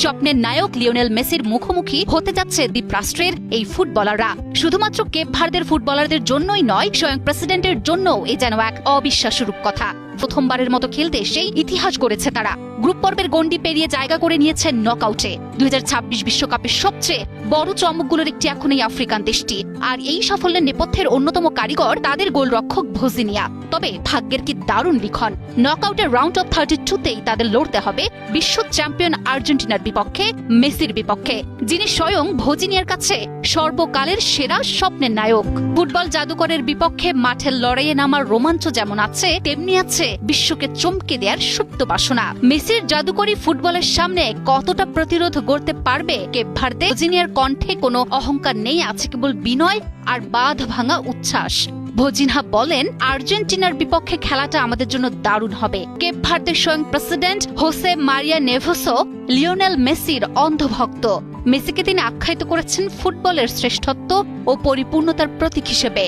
স্বপ্নের নায়ক লিওনেল মেসির মুখোমুখি হতে যাচ্ছে দ্বীপরাষ্ট্রের এই ফুটবলাররা। শুধুমাত্র কেপ ভার্দের ফুটবলারদের জন্যই নয়, স্বয়ং প্রেসিডেন্টের জন্যও এ যেন এক অবিশ্বাস্য রূপকথা। প্রথমবারের মতো খেলতে সেই ইতিহাস গড়েছে তারা। গ্রুপ পর্বের গণ্ডি পেরিয়ে জায়গা করে নিয়েছে নকআউটে। 2026 বিশ্বকাপের সবচেয়ে বড় চমকগুলোর একটি এখন এই আফ্রিকান দেশটি। আর এই সাফল্যের নেপথ্যের অন্যতম কারিগর তাদের গোলরক্ষক ভোজিনিয়া। তবে ভাগ্যের কি দারুণ লিখন, নকআউটের রাউন্ড অফ 32তেই তাদের লড়তে হবে বিশ্ব চ্যাম্পিয়ন আর্জেন্টিনার বিপক্ষে, মেসির বিপক্ষে, যিনি স্বয়ং ভোজিনিয়ার কাছে সর্বকালের সেরা স্বপ্নের নায়ক। ফুটবল জাদুকরের বিপক্ষে মাঠের লড়াইয়ে নামার রোমাঞ্চ যেমন আছে, তেমনি আছে বিশ্বকে চমকে দেওয়ার সুপ্ত বাসনা। মেসির জাদুকরী ফুটবলের সামনে কতটা প্রতিরোধ গড়তে পারবে কেপ ভার্দে? ভোজিনিয়ার কণ্ঠে কোনো অহংকার নেই, আছে কেবল বিনয় আর বাঁধ ভাঙা উচ্ছ্বাস। ভোজিনহা বলেন, আর্জেন্টিনার বিপক্ষে খেলাটা আমাদের জন্য দারুণ হবে। কেপ ভার্দের স্বয়ং প্রেসিডেন্ট হোসে মারিয়া নেভোসও লিওনেল মেসির অন্ধভক্ত। মেসিকে তিনি আখ্যায়িত করেছেন ফুটবলের শ্রেষ্ঠত্ব ও পরিপূর্ণতার প্রতীক হিসেবে।